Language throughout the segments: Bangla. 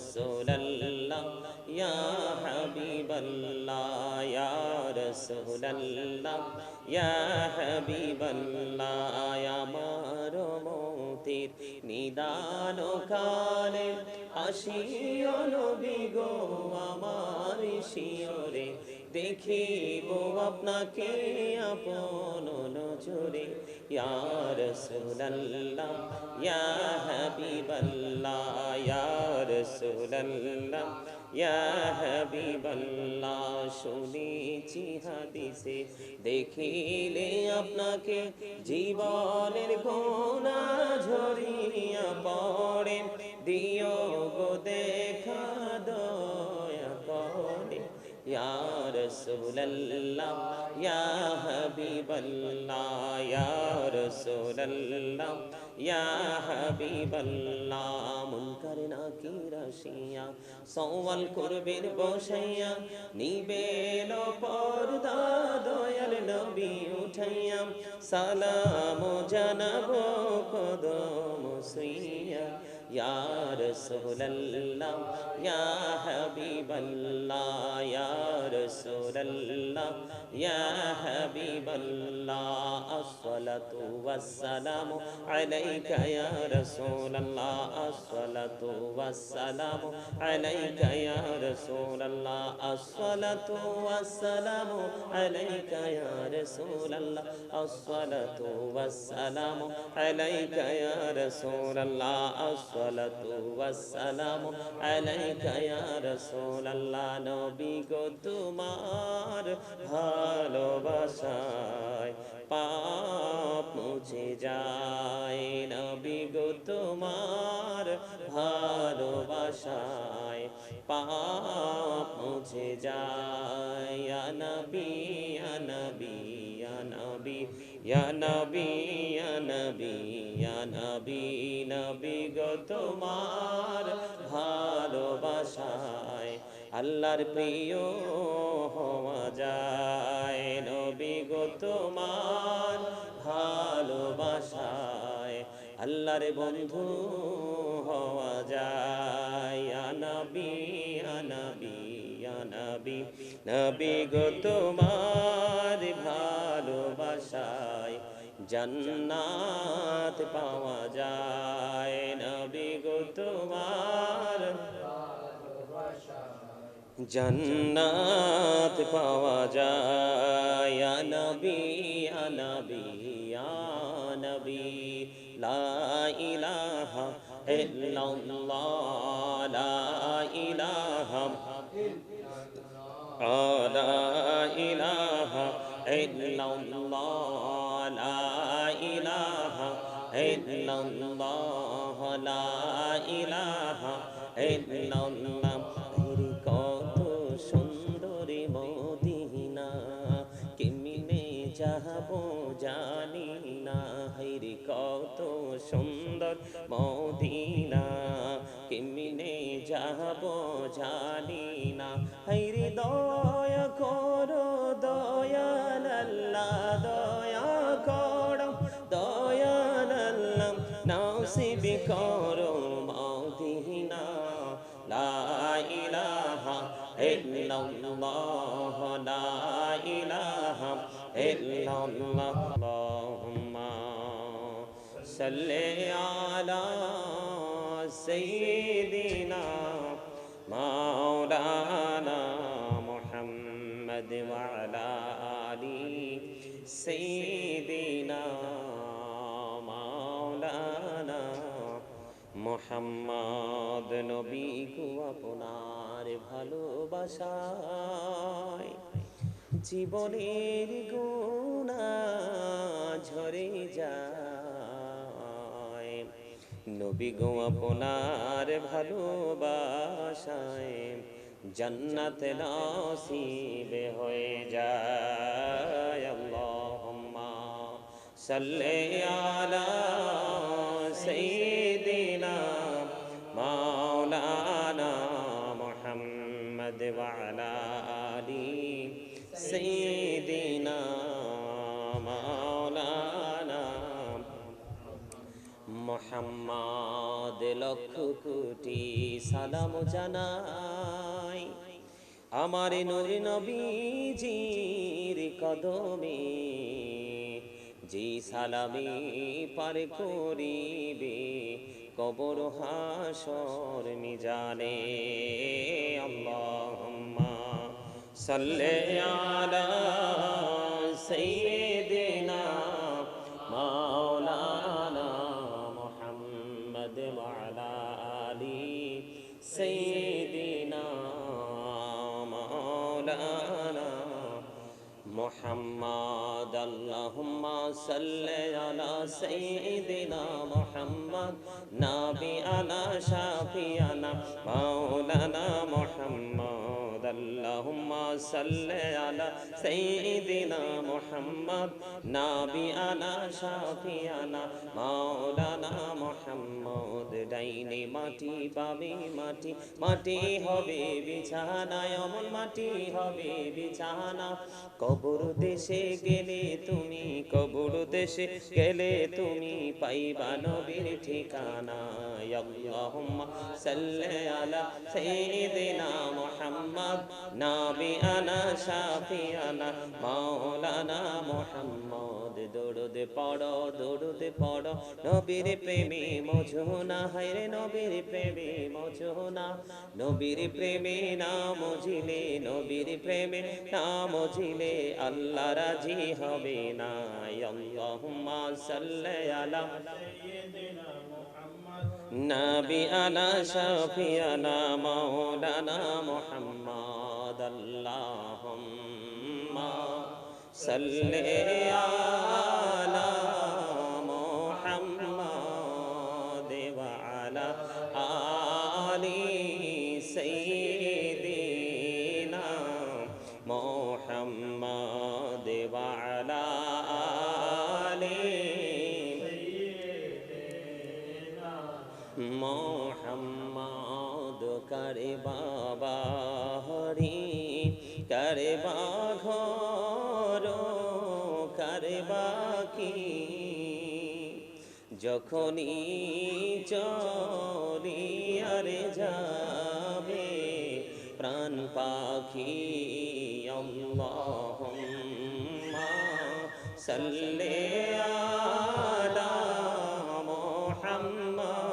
রাসূলুল্লাহ ইয়া হাবিবাল্লাহ ইয়া রাসূলুল্লাহ ইয়া হাবিবাল্লাহ আমার মতের নিদান কালে আসিও নবী গো আমার শিয়রে দেখিব আপনাকে আপন নজরে ইয়া রাসূলুল্লাহ ইয়া হাবিবাল্লাহ ইয়া রাসূলুল্লাহ ইয়া হাবিবাল্লাহ শুনেছি হাদিসে দেখিলে আপনাকে জীবনের গোনা ঝরিয়া পড়ে দিও গো দেখা দয়া করে ইয়া রাসূলুল্লাহ ইয়া হাবিবাল্লাহ ইয়া রাসূলুল্লাহ ইয়া হাবিবাল্লাহ মুনকার নাকির আসিয়া সওয়াল করবেন বসাইয়া নিবেন পর্দা দয়াল নবী উঠাইয়া সালাম জানাবো কদম সুইয়া ইয়া রাসূলুল্লাহ ইয়া হাবিবাল্লাহ ইয়া রাসূলুল্লাহ ইয়া হাবিবাল্লাহ আসসালাতু ওয়াসসালামু আলাইকা ইয়া রাসূলুল্লাহ আসসালাতু ওয়াসসালামু আলাইকা ইয়া রাসূলুল্লাহ আসসালাতু ওয়াসসালামু আলাইকা ইয়া রাসূলুল্লাহ আসসালাতু ওয়াসসালামু আলাইকা ইয়া রাসূলুল্লাহ আসসালাতু ওয়াসসালামু আলাইকা ইয়া রাসূলুল্লাহ নবী গো তোমার ভালোবাসায় পাপ মুছে যায় নবী গো তোমার ভালোবাসায় পাপ মুছে যায় ইয়া নবী ইয়া নবী ইয়া নবী ইয়া নবী ইয়া নবী ইয়া নবী নবী গো তোমার ভালোবাসায় আল্লাহর প্রিয় হওয়া যায় নবী গো তোমার ভালোবাসায় আল্লাহর বন্ধু হওয়া যায় ইয়া নবী ইয়া নবী ইয়া নবী নবী গো তোমার ভালোবাসায় জান্নাত পাওয়া যায় নবী গো তোমার জান্নাত পাওয়া যায় ইয়া নবী ইয়া নবী ইয়া নবী লা ইলাহা ইল্লাল্লাহ লা ইলাহা লা ইলাহা ইল্লাল্লাহ লা ইলাহা ইল্লাল্লাহ লা ইলাহা ইল্লাল্লাহ কত সুন্দরী মদিনা কেমনে যাবো জানি না হায়রে কত সুন্দর মদিনা কেমনে যাবো জানি না হায়রে দয়া করো দয়াল আল্লাহ দয়া করো দয়াল আল্লাহ নসিব করো মদিনা লা ইলাহা ইল্লাল্লাহ লা ইলাহা ইল্লাল্লাহ আল্লাহুম্মা সাল্লি আলা সাইয়্যিদিনা মাওলানা মুহাম্মদ ওয়া আলা আলি সাইয়্যিদিনা মাওলানা মুহাম্মদ নবী গো আপনার ভালোবাসায় জীবনের গুনাহ ঝরে যায় নবী গো আপনার ভালোবাসায় জান্নাত নসিব হয়ে যায় আল্লাহুম্মা সাল্লি আলা সাইয়্যিদিনা মাওলানা মুহাম্মদ ওয়া আলা আলি সাইয়্যিদিনা মাওলানা মুহাম্মদ লক্ষ কোটি সালাম জানাই আমার নূর নবীজির কদমে যে সালামে পার করিবে কবর হাসর মিজানে আল্লাহুম্মা সাল্লি আলা সাইয়্যিদিনা মাওলানা মুহাম্মদ ওয়া আলা আলি সাইয়্যিদিনা মাওলানা মুহাম্মদ আল্লাহুম্মা সাল্লি আলা সাইয়্যিদিনা মুহাম্মদ নাবিয়ানা শাফিয়ানা মাওলানা মুহাম্মদ আল্লাহুম্মা সাল্লি আলা সাইয়্যিদিনা মুহাম্মদ নাবিয়ানা শাফিয়ানা মাওলানা মুহাম্মদ ডাইনে মাটি বামে মাটি মাটি হবে বিছানা এমন মাটি হবে বিছানা কবর দেশে গেলে তুমি কবর দেশে গেলে তুমি পাইবা নবীর ঠিকানা আল্লাহুম্মা সাল্লি আলা সাইয়্যিদিনা মুহাম্মদ নাবিয়ানা শাফিয়ানা মাওলানা মুহাম্মদ দরুদ পড়ো নবীর প্রেমে মজুনা হায়রে নবীর প্রেমে মজুনা নবীর প্রেমে না মজিলে নবীর প্রেমে না মজিলে আল্লাহ রাজি হবে না আল্লাহুম্মা সাল্লি আলা সাইয়্যিদিনা মুহাম্মদ নাবিয়ানা শাফিয়ানা মাওলানা মুহাম্মদ আল্লাহুম্মা সাল্লি আলা মুহাম্মদ ওয়া আলা আলি সাইয়্যিদিনা মুহাম্মদ ওয়া আলা আলি সাইয়্যিদিনা মুহাম্মদ করে বাবা হরি করে বাঘর করে বাকি যখনই চলিয়ারে যাবে প্রাণ পাখি আল্লাহুম্মা সাল্লি আলা মুহাম্মাদ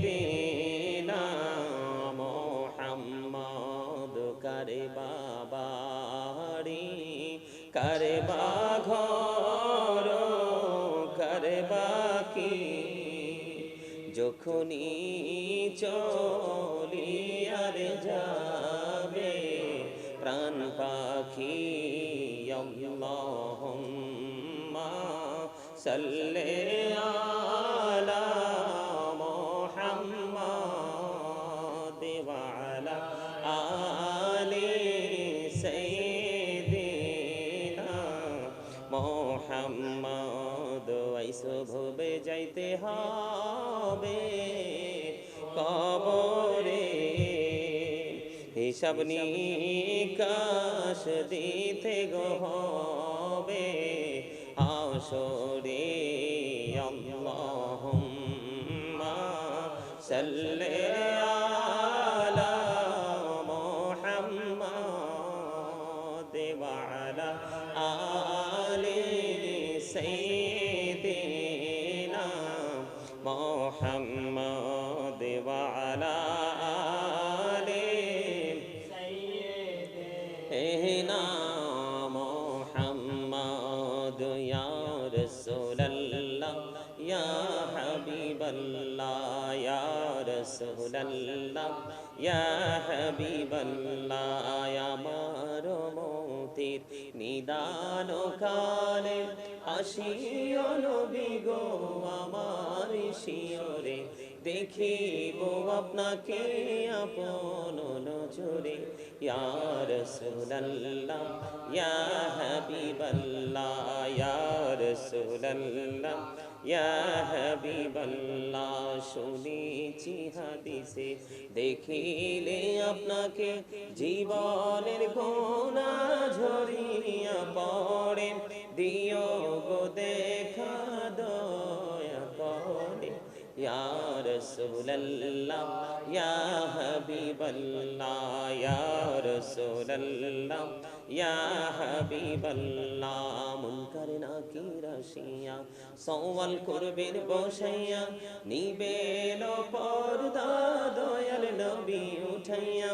সাইয়্যিদিনা মুহাম্মদ করে বাবারি করে বাঘর করে বাকি যখনই চলিয়ারে যাবে প্রাণ পাখি আল্লাহুম্মা সাল্লি আলা মুহাম্মাদ ওয়া আলা আলি সাইয়্যিদিনা মুহাম্মদ আইসো ভবে যাইতে হবে কবরে হিসাব নিকাশ দিতে গো হবে হাসরে আল্লাহুম্মা সাল্লি আলা মুহাম্মাদ ওয়া আলা আলি সাইয়্যিদিনা মুহাম্মাদ ওয়া আলা আলি সাইয়্যিদিনা মুহাম্মাদ ইয়া রাসূলুল্লাহ ইয়া হাবিবাল্লাহ ইয়া রাসূলুল্লাহ ইয়া হাবিবাল্লাহ আমার মৌতের নিদান কালে আসিও নবী গো আমার শিয়রে দেখিব আপনাকে আপন নজরে ইয়া রাসূলুল্লাহ ইয়া হাবিবাল্লাহ ইয়া রাসূলুল্লাহ ইয়া হাবিবাল্লাহ শুনেছি হাদিসে দেখিলে আপনাকে জীবনের কোনা ঝরিয়া পড়ে দিও গো দেখা ইয়া রাসূলুল্লাহ ইয়া হাবিবাল্লাহ ইয়া রাসূলুল্লাহ ইয়া হাবিবাল্লাহ মুনকার নাকির আসিয়া সওয়াল করবেন বসাইয়া নিবেন পর্দা দয়াল নবী উঠাইয়া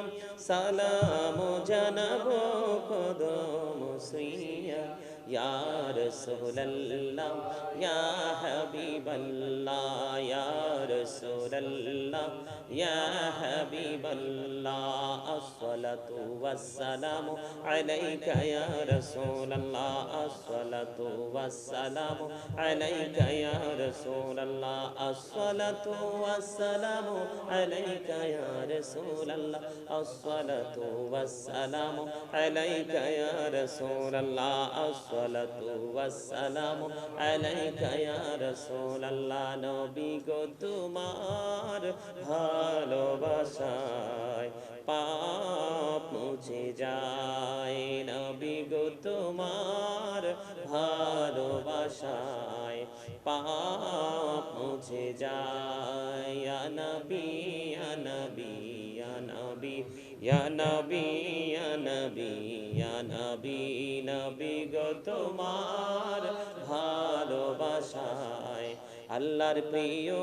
সালাম জানাবো কদম সুইয়া ইয়া রাসূলুল্লাহ ইয়া হাবিবাল্লাহ ইয়া রাসূলুল্লাহ ইয়া হাবিবাল্লাহ আসসালাতু ওয়াসসালামু আলাইকা ইয়া রাসূলুল্লাহ আসসালাতু ওয়াসসালামু আলাইকা ইয়া রাসূলুল্লাহ আসসালাতু ওয়াসসালামু আলাইকা ইয়া রাসূলুল্লাহ আসসালাতু ওয়াসসালামু আলাইকা ইয়া রাসূলুল্লাহ আসসালাতু ওয়াসসালামু আলাইকা ইয়া রাসূলুল্লাহ নবী গো তোমার ভালোবাসায় পাপ মুছে যায় নবী গো তোমার ভালোবাসায় পাপ মুছে যায় ইয়া নবী ইয়া নবী ইয়া নবী ইয়া নবী ইয়া নবী ইয়া নবী নবী গো তোমার ভালোবাসায় আল্লাহর প্রিয়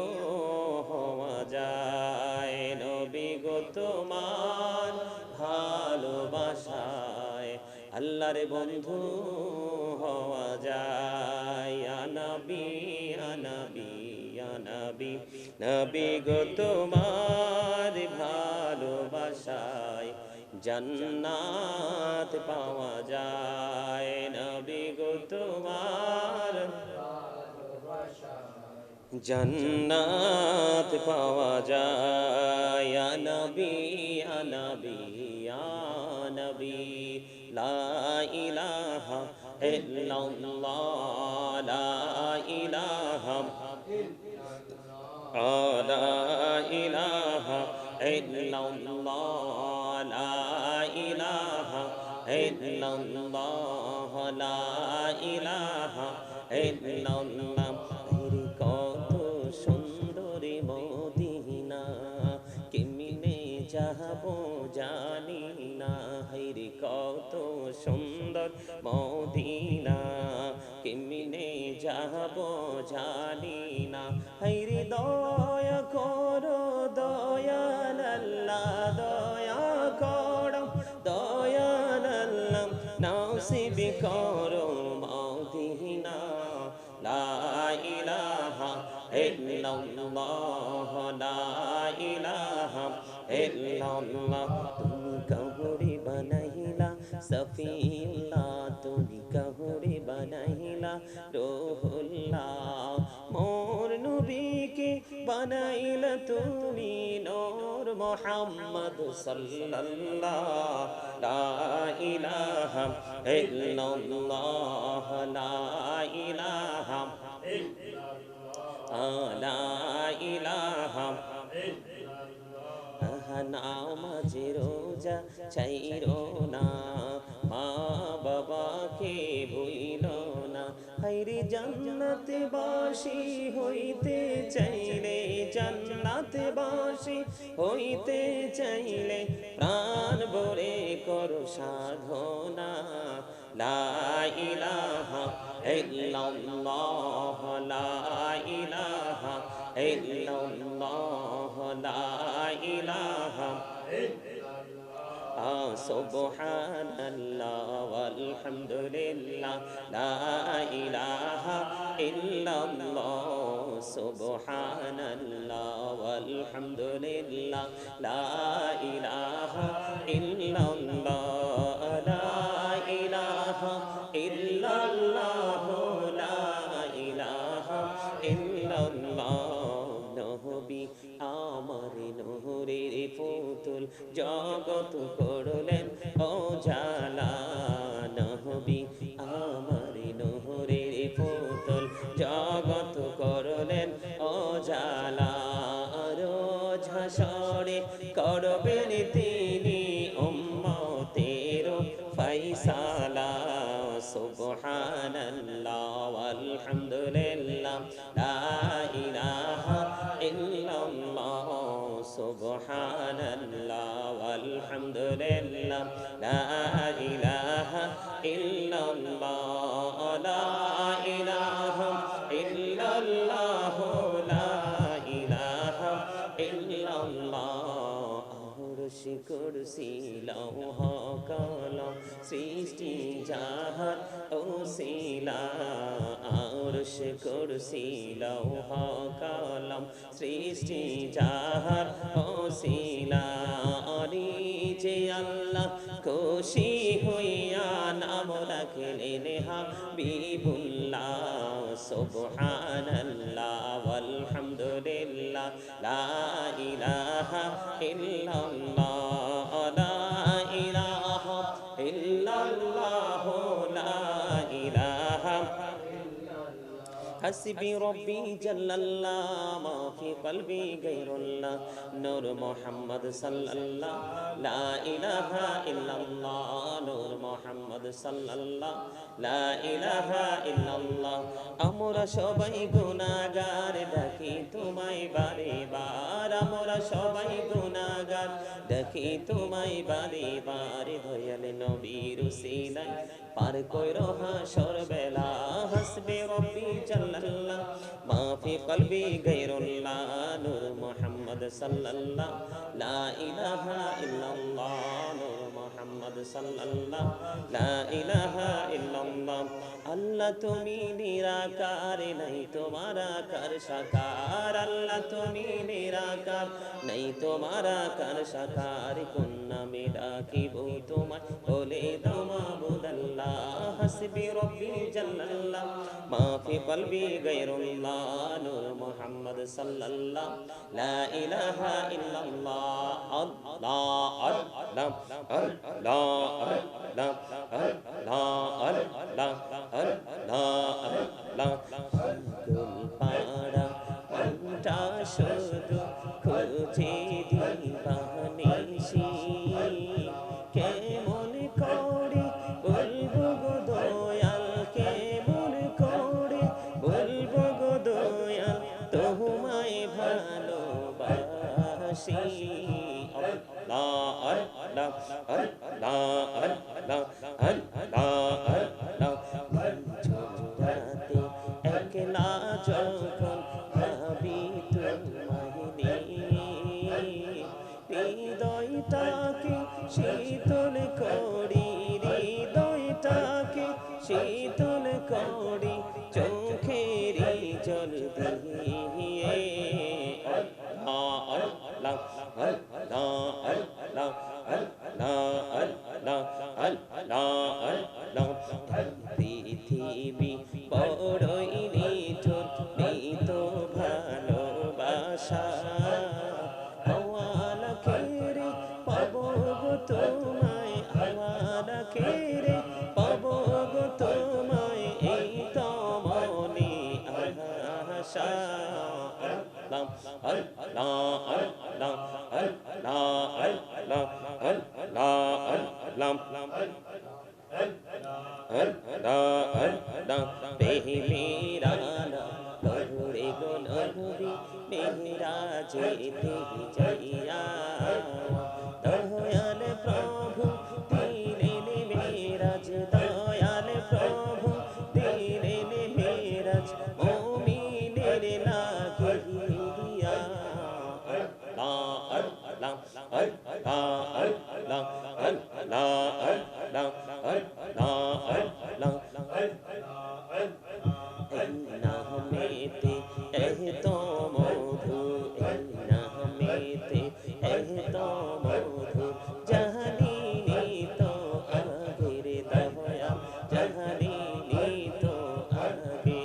হওয়া যায় নবী গো তোমার ভালোবাসায় আল্লাহর বন্ধু হওয়া যায় ইয়া নবী ইয়া নবী ইয়া নবী নবী গো তোমার ভালোবাসায় জান্নাত পাওয়া যায় নবী গো তোমার জান্নাত পাওয়া যায় ইয়া নবী ইয়া নবী ইয়া নবী লা ইলাহা ইল্লাল্লাহ লা ইলাহা লা ইলাহা ইল্লাল্লাহ লা ইলাহা ইল্লাল্লাহ লা ইলাহা ইল্লাল্লাহ কত সুন্দরী মদিনা কেমনে যাবো জানি না হায়রে কত সুন্দর মদিনা কেমনে যাবো জানি না হায়রে দয়া করো দয়াল আল্লাহ দয়া করো দয়াল আল্লাহ নসিব করো মদিনা লা ইলাহা ইল্লাল্লাহ লা ইলাহা ইল্লাল্লাহ তুমি কাহুরি বানাইলা সফিউল্লাহ তুমি কাহুরি বানাইলা রুহুল্লাহ মোর নবীকে বানাইলা তুমি নূর মুহাম্মদ সাল্লাল্লাহ লা ইলাহা ইল্লাল্লাহ লা ইলাহা লা ইলাহা নাও মাঝে রোজা ছাইরো না মা বাবাকে ভুইল না হায়রে জান্নাতে বাসী হইতে চাইলে জান্নাতে বাসী হইতে চাইলে প্রাণ ভরে করো সাধনা লা ইলাহা ইল্লাল্লাহ লা ইলাহা ইল্লাল্লাহ লা ইলাহা সুবহানাল্লাহ ওয়ালহামদুলিল্লাহ লা ইলাহা ইল্লাল্লাহ সুবহানাল্লাহ ওয়ালহামদুলিল্লাহ লা ইলাহা ইল্লাল্লাহ লা ইলাহা ইল্লাল্লাহ লা ইলাহা ইল্লাল্লাহ নবী আমার নূরের পুতুল জগৎ করলেন ও জালা নবী আমার নূরের পুতুল জগৎ করলেন ও জালা রোজ হাসরে করবেন তিনি উম্মতের ফাইসালা সুবহানাল্লাহ ওয়ালহামদুলিল্লাহ লা ইলাহা আলহামদুলিল্লাহ লা ইলাহা ইল্লাল্লাহ লা ইলাহা ইল্লাল্লাহ লা ইলাহা ইল্লাল্লাহ আরশ কুরসি লৌহ কলম সৃষ্টি জাহান ওসিলা আরশ কুরসি লৌহ কলম সৃষ্টি জাহান ওসিলা যে আল্লাহ খুশি হইয়া নাম রাখলেন হাবিবুল্লাহ সুবহানাল্লাহ ওয়ালহামদুলিল্লাহ লা ইলাহা ইল্লাল্লাহ লা ইলাহা ইল্লাল্লাহ লা ইলাহা حسبي ربي جل الله ما في قلبي غير الله نور محمد صلى الله لا إله إلا الله نور محمد صلى الله لا إله إلا الله আমরা সবাই গুনাহগার ডাকি তোমায় বারে বার আমরা সবাই গুনাহগার ডাকি তোমায় বারে বার দয়াল নবীর উসিলায় পার কইরো হাসর বেলা হাসবি রব্বি জাল্লাল্লাহ মা ফি কলবি গায়রুল্লাহ নূর মুহাম্মদ সাল্লাল্লাহ লা ইলাহা ইল্লাল্লাহ নূর মুহাম্মদ সাল্লাল্লাহ লা ইলাহা ইল্লাল্লাহ আল্লাহ তুমি নিরাকার নাই তোমার আকার সাকার আল্লাহ তুমি নিরাকার নাই তোমার আকার সাকার কোন নামে ডাকিব তোমায় বলে দাও মাবুদ আল্লাহ হাসবি রব্বি জাল্লাল্লাহ মা ফি কলবি গায়রুল্লাহ নূর মুহাম্মদ সাল্লাল্লাহ লা ইলাহা ইল্লাল্লাহ আল্লাহ আল্লাহ আল্লাহ আল্লাহ আল্লাহ আল্লাহ আল্লাহ গুল পাড়া মনটা শুধু খুঁজে দিবানিশি কেমন করে বলবো গো দয়াল কেমন করে বলবো গো দয়াল তোমায় ভালোবাসি আল্লাহ আল্লাহ আল্লাহ আল্লাহ আল্লাহ আল্লাহ ছোড়াতে একলা যখন ভাবি তোমায় হৃদয়টাকে শীতল করি হৃদয়টাকে শীতল করি চোখের জল দিয়ে আল্লাহ আল্লাহ আল্লাহ আল্লাহ আল্লাহ আল্লাহ আল্লাহ পৃথিবী বড়ই নিঠুর নেই তো ভালোবাসা আওয়ালা খেরে পাবো গো তোমায় আওয়ালা খেরে পাবো গো তোমায় এই তো মনে আশা আল্লাহ আল্লাহ আল্লাহ আল্লাহ আল্লাহ আল্লাহ আল্লাহ মেরা গরুরে গো নবী মেরা যেতে যাইয়া দয়াল প্রভু দিলেন মেরাজ দয়াল প্রভু দিলেন মেরাজ মুমিনের লাগিয়া আল্লাহ আল্লাহ আল্লাহ আল্লাহ আল্লাহ আল্লাহ এই নামেতে এত মধু এই নামেতে এত মধু জানিনি তো আগের দয়া জানিনি তো আগে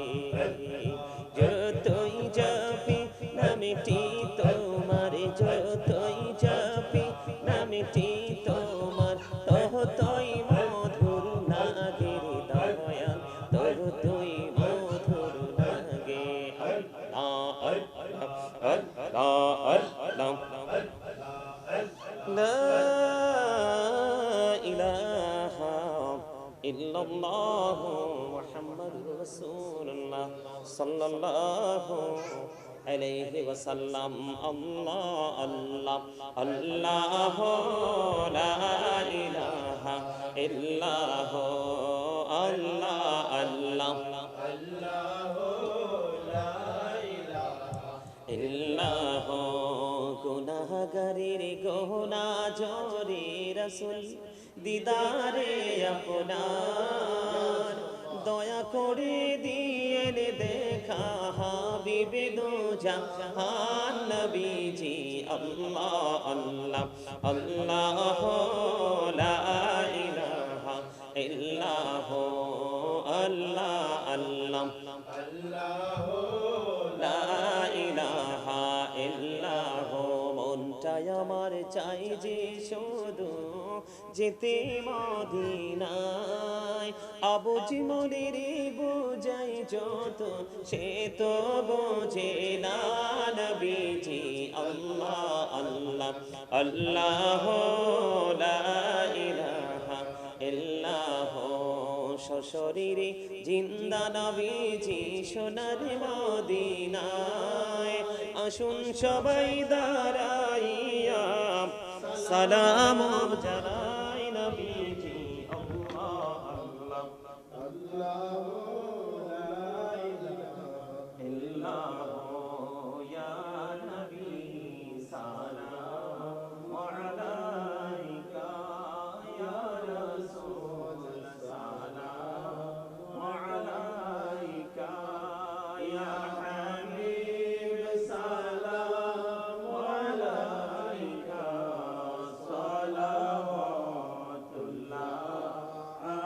যতই যাবি নামটি তোমার যতই যাবি নামটি তোমার ততই মধুর লাগে দয়াল ততই মধুর লাগে আল্লাহ আল্লাহ আল্লাহ লা ইলাহা ইল্লাল্লাহ মুহাম্মাদুর রাসূলুল্লাহ সাল্লাল্লাহু আলাইহি ওয়াসাল্লাম। আল্লাহ আল্লাহ আল্লাহ লা ইলাহা ইল্লাহ আল্লাহ আল্লাহ ইল্লাহ। গুনাহগারের গোনা জরে রাসূল দিদারে আপনার, দয়া করে দিয়েন দেখা হাবিবে দো জাহান নবীজি। আল্লাহ আল্লাহ আল্লাহ লা ইলাহা ইল্লাহ আল্লাহ আল্লাহ লা ইলাহা ইল্লাহ। মনটাই আমার চাই যে শুধু যেতে মদিনায়, আবু জীবনের বোঝাই যত সে তো বোঝে না নবীজি। আল্লাহ আল্লাহ আল্লাহ লা ইলাহা ইল্লাহ। সশরীরে জিন্দা নবীজি সোনার মদিনায়, আসুন সবাই দাঁড়াইয়া সালাম জানাই নবীজি। আল্লাহ আল্লাহ আল্লাহ লা ইলাহা ইল্লাল্লাহ ইয়া নবী সালাম আলাইকা ইয়া রাসূল সালাম আলাইকা ইয়া হাবিব সালাম আলাইকা সালাওয়াতুল্লাহ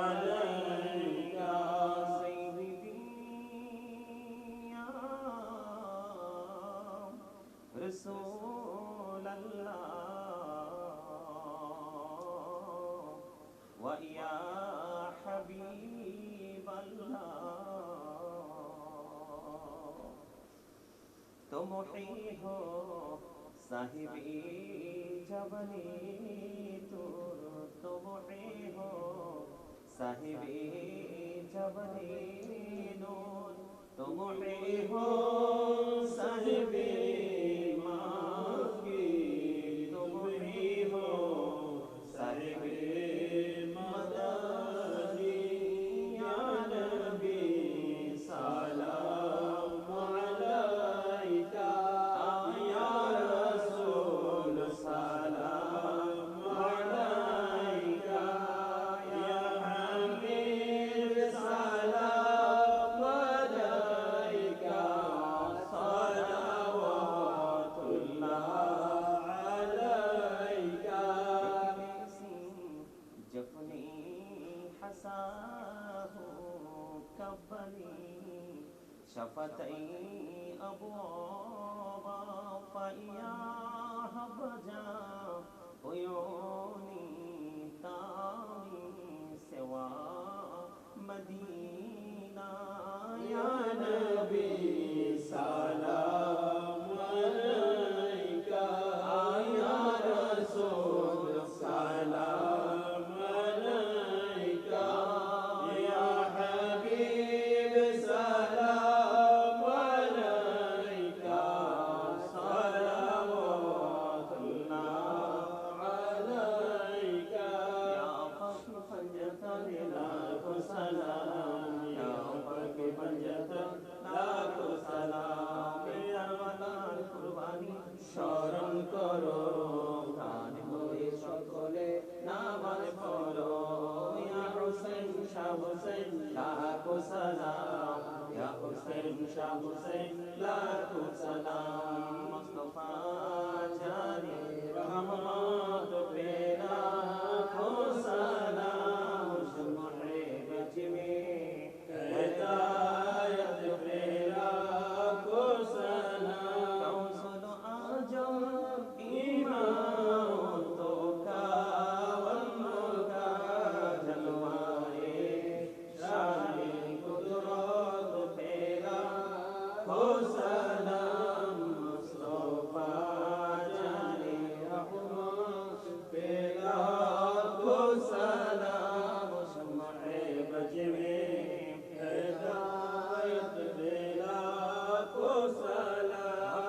আলাইকা সাইয়্যিদি ইয়া রাসূলাল্লাহ ওয়া ইয়া হাবিবাল্লাহ। तुम ही हो साहिबी जवानी तूर, तुम ही हो साहिबी जवानी नूर, तुम ही हो साहिबी मांगी, तुम ही हो साहिबी मदानी या नबी सलाम अलैका या रसूल सलाम अलैका या हबीब सलाम अलैका सलावतुल्लाह अलैका। जफनी हसाहु कबनी शफतई अबूबा फया हबजा हुयोनी तामी सेवा मदीना या नबी सलाम अलैका या रसूल सलाम अलैका या हबीब सलाम अलैका सलावतुल्लाह अलैका। या फख्र पंजतन लाखो सलाम, या फख्र पंजतन लाखो सलाम। अरवालार कुर्बानी স্মরণ করো, প্রাণ ভরে সকলে নামাজ পড়ো। ইয়া হুসাইন শাহ হুসাইন লাখো সালাম, ইয়া হুসাইন শাহ হুসাইন লাখো সালাম। মুস্তাফা জানে রহমত पे लाखो सलाम। शुमाए बच में हिदायत पे लाखो सलाम। कौसल आजम इमाम तो कावल का जलवाए शाने कुदरत पे लाखो सलाम। मुस्तफा जाने रहमत पे लाखो सलाम। शुमाए बच में हिदायत पे लाखो सलाम।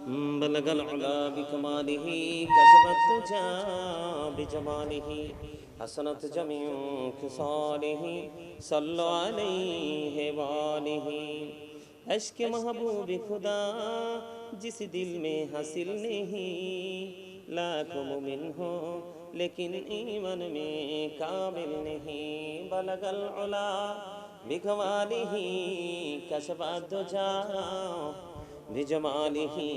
بلغ العلا بكماله كشف الدجى بجماله حسنت جميع خصاله صلوا عليه وآله عشق महबूब खुदा जिस दिल में हासिल नहीं लाखों मुमिन हो लेकिन ईमान में काबिल नहीं बलगल उला बिकमालिही कशफत दुजा बिजमालिही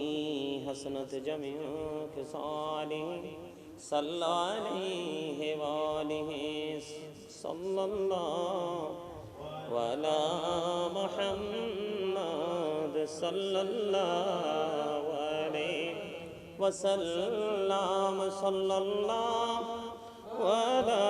हसनत जमीउ खिसालिही सल्लल्लाहु अलैहि वालिहि सल्लल्लाहु अला मुहम्मद सल्लल्लाहु अलैहि वसल्लम सल्लल्लाहु अला